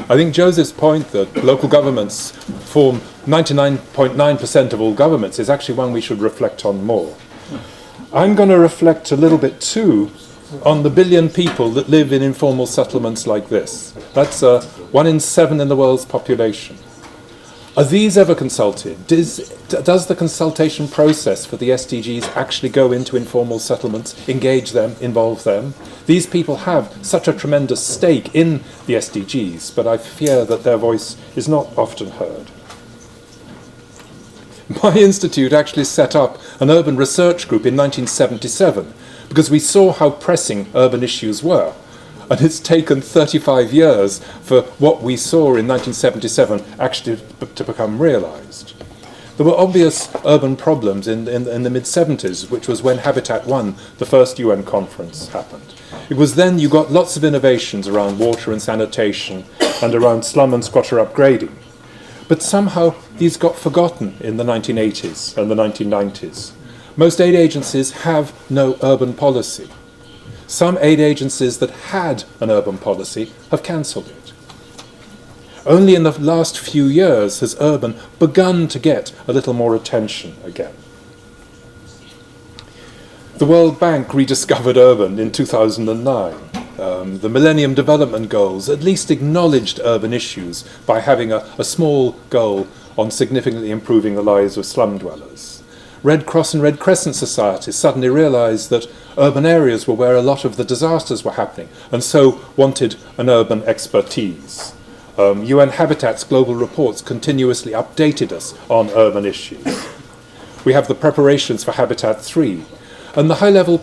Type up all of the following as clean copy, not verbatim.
I think Joseph's point that local governments form 99.9% of all governments is actually one we should reflect on more. I'm going to reflect a little bit too on the billion people that live in informal settlements like this. That's 1 in 7 in the world's population. Are these ever consulted? Does the consultation process for the SDGs actually go into informal settlements, engage them, involve them? These people have such a tremendous stake in the SDGs, but I fear that their voice is not often heard. My institute actually set up an urban research group in 1977 because we saw how pressing urban issues were. And it's taken 35 years for what we saw in 1977 actually to become realised. There were obvious urban problems in the mid-70s, which was when Habitat 1, the first UN conference, happened. It was then you got lots of innovations around water and sanitation and around slum and squatter upgrading. But somehow these got forgotten in the 1980s and the 1990s. Most aid agencies have no urban policy. Some aid agencies that had an urban policy have cancelled it. Only in the last few years has urban begun to get a little more attention again. The World Bank rediscovered urban in 2009. The Millennium Development Goals at least acknowledged urban issues by having a small goal on significantly improving the lives of slum dwellers. Red Cross and Red Crescent societies suddenly realised that urban areas were where a lot of the disasters were happening, and so wanted an urban expertise. UN Habitat's global reports continuously updated us on urban issues. We have the preparations for Habitat 3, and the high-level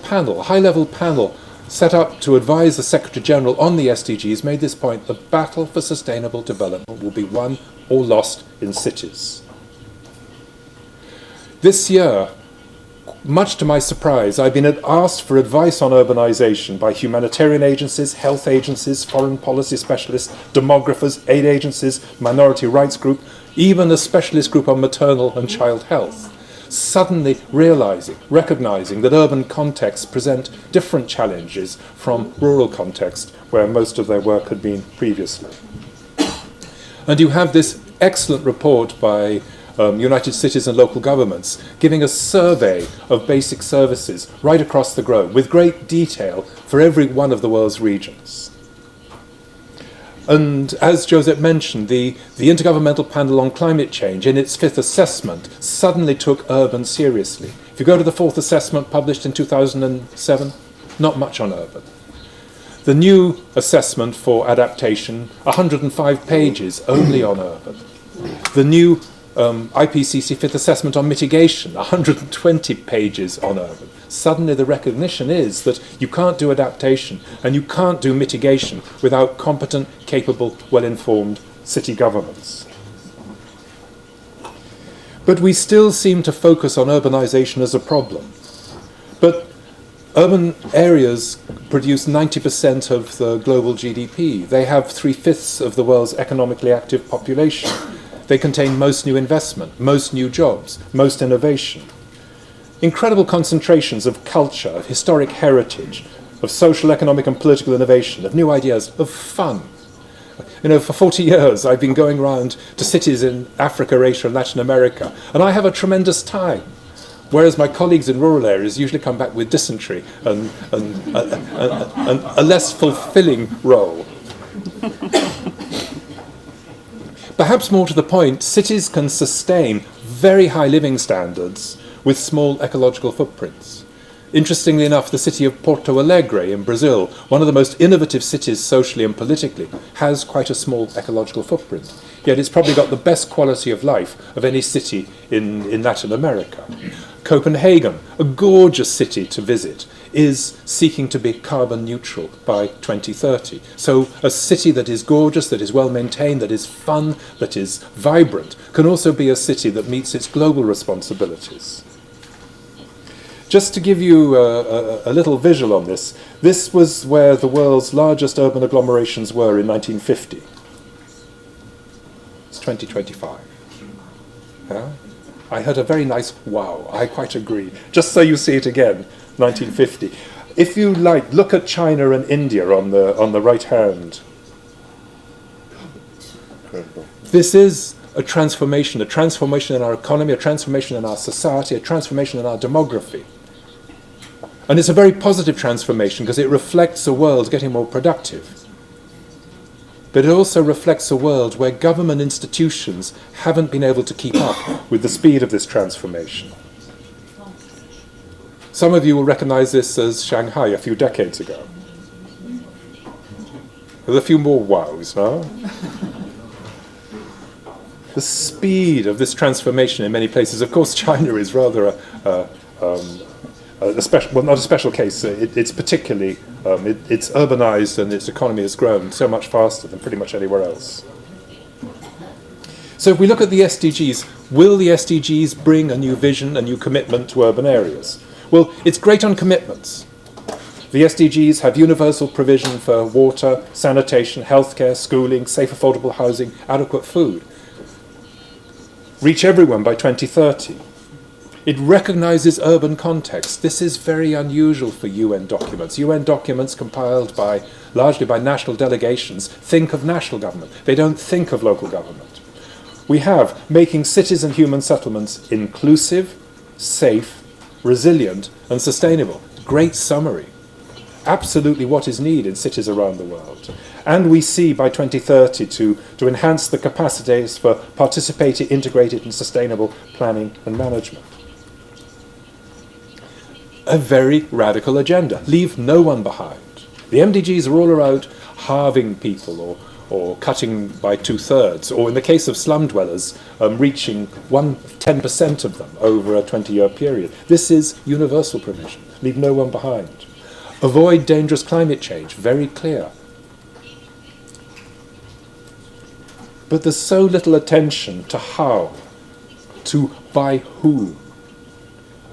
panel set up to advise the Secretary-General on the SDGs made this point: the battle for sustainable development will be won or lost in cities. This year, much to my surprise, I've been asked for advice on urbanisation by humanitarian agencies, health agencies, foreign policy specialists, demographers, aid agencies, minority rights group, even a specialist group on maternal and child health, suddenly recognising that urban contexts present different challenges from rural context, where most of their work had been previously. And you have this excellent report by United Cities and Local Governments, giving a survey of basic services right across the globe with great detail for every one of the world's regions. And as Joseph mentioned, the Intergovernmental Panel on Climate Change, in its 5th assessment, suddenly took urban seriously. If you go to the 4th assessment published in 2007, not much on urban. The new assessment for adaptation, 105 pages only on urban. The new IPCC 5th assessment on mitigation, 120 pages on urban. Suddenly the recognition is that you can't do adaptation and you can't do mitigation without competent, capable, well-informed city governments. But we still seem to focus on urbanisation as a problem. But urban areas produce 90% of the global GDP. They have 3/5 of the world's economically active population. They contain most new investment, most new jobs, most innovation. Incredible concentrations of culture, of historic heritage, of social, economic and political innovation, of new ideas, of fun. You know, for 40 years I've been going around to cities in Africa, Asia and Latin America, and I have a tremendous time. Whereas my colleagues in rural areas usually come back with dysentery and a less fulfilling role. Perhaps more to the point, cities can sustain very high living standards with small ecological footprints. Interestingly enough, the city of Porto Alegre in Brazil, one of the most innovative cities socially and politically, has quite a small ecological footprint. Yet it's probably got the best quality of life of any city in Latin America. Copenhagen, a gorgeous city to visit, is seeking to be carbon neutral by 2030. So a city that is gorgeous, that is well maintained, that is fun, that is vibrant, can also be a city that meets its global responsibilities. Just to give you a little visual on this, this was where the world's largest urban agglomerations were in 1950. It's 2025. Yeah? I heard a very nice wow, I quite agree. Just so you see it again, 1950. If you like, look at China and India on the right hand. This is a transformation in our economy, a transformation in our society, a transformation in our demography. And it's a very positive transformation because it reflects a world getting more productive. But it also reflects a world where government institutions haven't been able to keep up with the speed of this transformation. Some of you will recognize this as Shanghai a few decades ago. With a few more wows, no? The speed of this transformation in many places, of course, China is rather a special, well, not a special case. It's particularly, it's urbanized and its economy has grown so much faster than pretty much anywhere else. So if we look at the SDGs, will the SDGs bring a new vision, a new commitment to urban areas? Well, it's great on commitments. The SDGs have universal provision for water, sanitation, healthcare, schooling, safe affordable housing, adequate food. Reach everyone by 2030. It recognizes urban context. This is very unusual for UN documents. UN documents compiled largely by national delegations think of national government. They don't think of local government. We have making cities and human settlements inclusive, safe, resilient and sustainable. Great summary. Absolutely what is needed in cities around the world. And we see by 2030 to enhance the capacities for participating, integrated and sustainable planning and management. A very radical agenda. Leave no one behind. The MDGs are all about halving people or cutting by 2/3, or in the case of slum dwellers, reaching 10% of them over a 20-year period. This is universal provision. Leave no one behind. Avoid dangerous climate change. Very clear. But there's so little attention to how, to by who,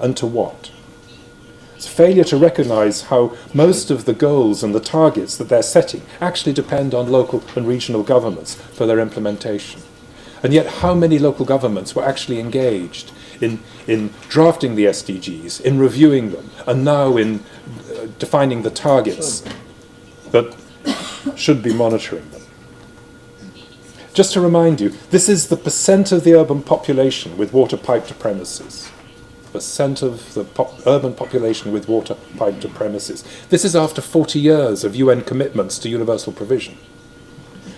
and to what. It's failure to recognize how most of the goals and the targets that they're setting actually depend on local and regional governments for their implementation. And yet how many local governments were actually engaged in drafting the SDGs, in reviewing them, and now in defining the targets that should be monitoring them. Just to remind you, this is the percent of the urban population with water piped to premises. Percent of the urban population with water piped to premises. This is after 40 years of UN commitments to universal provision.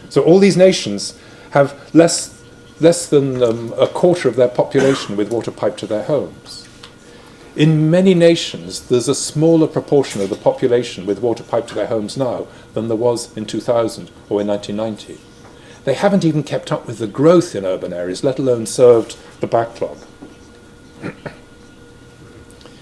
So all these nations have less than a quarter of their population with water piped to their homes. In many nations, there's a smaller proportion of the population with water piped to their homes now than there was in 2000 or in 1990. They haven't even kept up with the growth in urban areas, let alone served the backlog.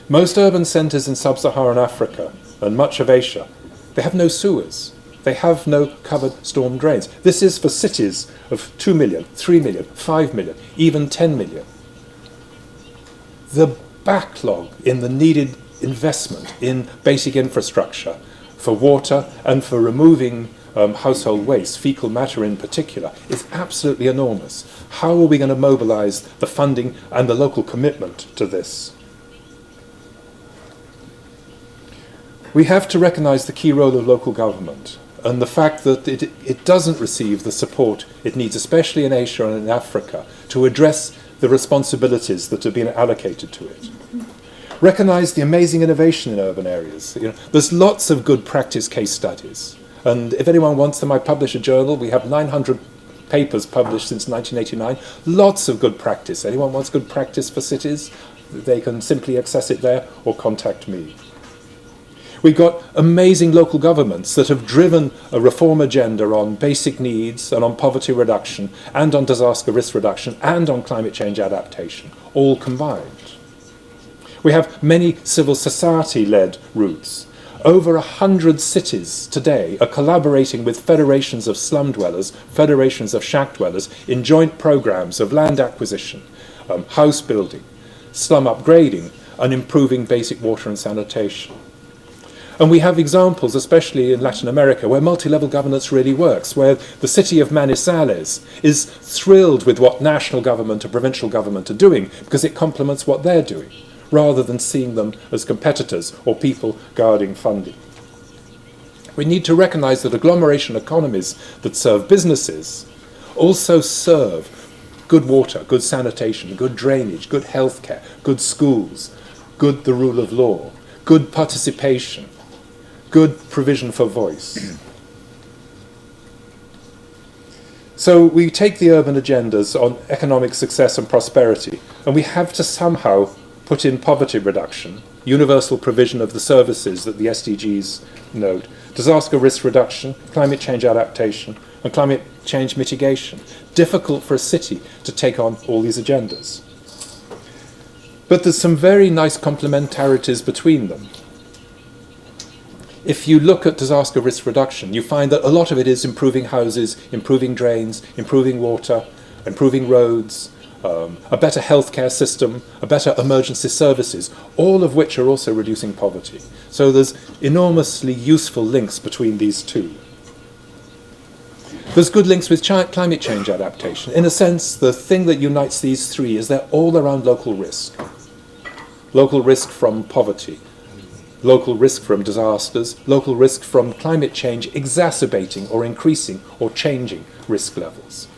Most urban centres in sub-Saharan Africa and much of Asia, they have no sewers. They have no covered storm drains. This is for cities of 2 million, 3 million, 5 million, even 10 million. The backlog in the needed investment in basic infrastructure for water and for removing household waste, fecal matter in particular, is absolutely enormous. How are we going to mobilize the funding and the local commitment to this? We have to recognize the key role of local government and the fact that it doesn't receive the support it needs, especially in Asia and in Africa, to address the responsibilities that have been allocated to it. Recognize the amazing innovation in urban areas. There's lots of good practice case studies. And if anyone wants them, I publish a journal. We have 900 papers published since 1989. Lots of good practice. Anyone wants good practice for cities? They can simply access it there or contact me. We've got amazing local governments that have driven a reform agenda on basic needs and on poverty reduction and on disaster risk reduction and on climate change adaptation, all combined. We have many civil society-led routes. Over 100 cities today are collaborating with federations of slum dwellers, federations of shack dwellers in joint programs of land acquisition, house building, slum upgrading, and improving basic water and sanitation. And we have examples, especially in Latin America, where multi-level governance really works, where the city of Manizales is thrilled with what national government and provincial government are doing because it complements what they're doing, rather than seeing them as competitors or people guarding funding. We need to recognize that agglomeration economies that serve businesses also serve good water, good sanitation, good drainage, good healthcare, good schools, good the rule of law, good participation, good provision for voice. So we take the urban agendas on economic success and prosperity, and we have to somehow put in poverty reduction, universal provision of the services that the SDGs note, disaster risk reduction, climate change adaptation, and climate change mitigation. Difficult for a city to take on all these agendas. But there's some very nice complementarities between them. If you look at disaster risk reduction, you find that a lot of it is improving houses, improving drains, improving water, improving roads, a better healthcare system, a better emergency services, all of which are also reducing poverty. So there's enormously useful links between these two. There's good links with climate change adaptation. In a sense, the thing that unites these three is they're all around local risk. Local risk from poverty, local risk from disasters, local risk from climate change exacerbating or increasing or changing risk levels.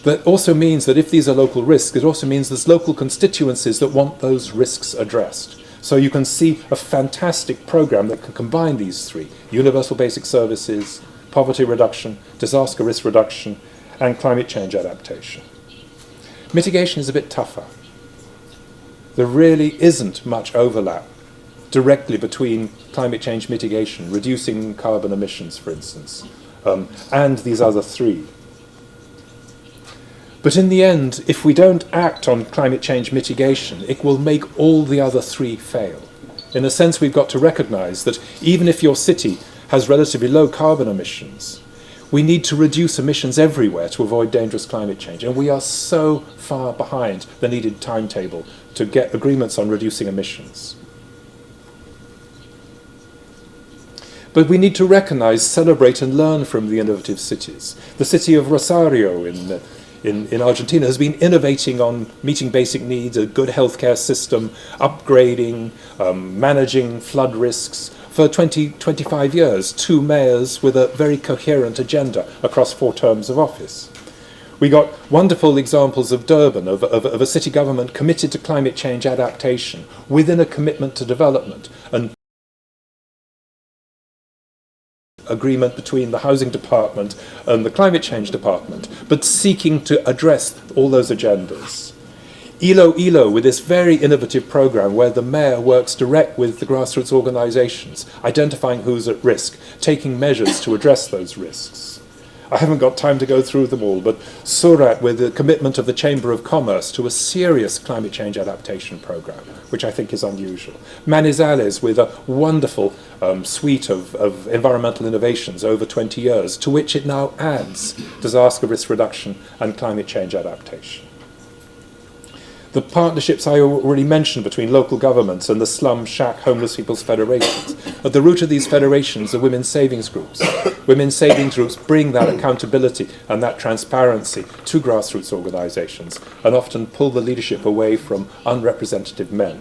That also means that if these are local risks, it also means there's local constituencies that want those risks addressed. So you can see a fantastic program that can combine these three: universal basic services, poverty reduction, disaster risk reduction, and climate change adaptation. Mitigation is a bit tougher. There really isn't much overlap directly between climate change mitigation, reducing carbon emissions, for instance, and these other three. But in the end, if we don't act on climate change mitigation, it will make all the other three fail. In a sense, we've got to recognize that even if your city has relatively low carbon emissions, we need to reduce emissions everywhere to avoid dangerous climate change. And we are so far behind the needed timetable to get agreements on reducing emissions. But we need to recognize, celebrate, and learn from the innovative cities. The city of Rosario in Argentina has been innovating on meeting basic needs, a good healthcare system, upgrading, managing flood risks for 25 years, 2 mayors with a very coherent agenda across 4 terms of office. We got wonderful examples of Durban, of a city government committed to climate change adaptation within a commitment to development, and agreement between the housing department and the climate change department, but seeking to address all those agendas. Iloilo, with this very innovative program where the mayor works direct with the grassroots organizations, identifying who's at risk, taking measures to address those risks. I haven't got time to go through them all, but Surat, with the commitment of the Chamber of Commerce to a serious climate change adaptation program, which I think is unusual. Manizales, with a wonderful suite of environmental innovations over 20 years, to which it now adds disaster risk reduction and climate change adaptation. The partnerships I already mentioned between local governments and the slum shack homeless people's federations. At the root of these federations are women's savings groups. Women's savings groups bring that accountability and that transparency to grassroots organizations and often pull the leadership away from unrepresentative men.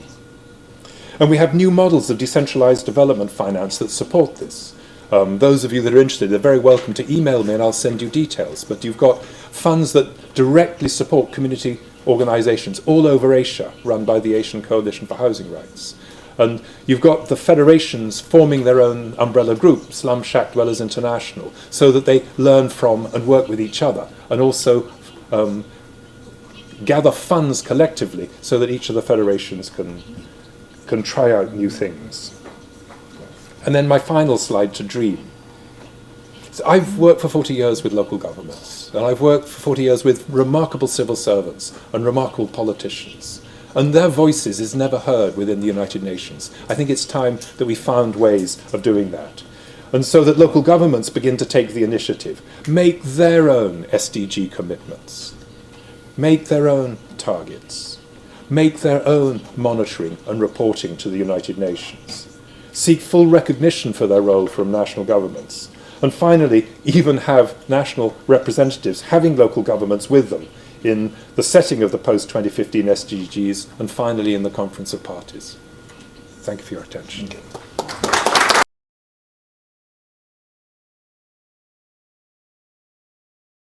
And we have new models of decentralized development finance that support this. Those of you that are interested are very welcome to email me and I'll send you details. But you've got funds that directly support community organizations all over Asia, run by the Asian Coalition for Housing Rights. And you've got the federations forming their own umbrella group, Slum Shack Dwellers International, so that they learn from and work with each other, and also gather funds collectively so that each of the federations can try out new things. And then my final slide to dream. So I've worked for 40 years with local governments, and I've worked for 40 years with remarkable civil servants and remarkable politicians. And their voices is never heard within the United Nations. I think it's time that we found ways of doing that. And so that local governments begin to take the initiative, make their own SDG commitments, make their own targets, make their own monitoring and reporting to the United Nations, seek full recognition for their role from national governments, and finally, even have national representatives having local governments with them in the setting of the post-2015 SDGs and finally in the Conference of Parties. Thank you for your attention.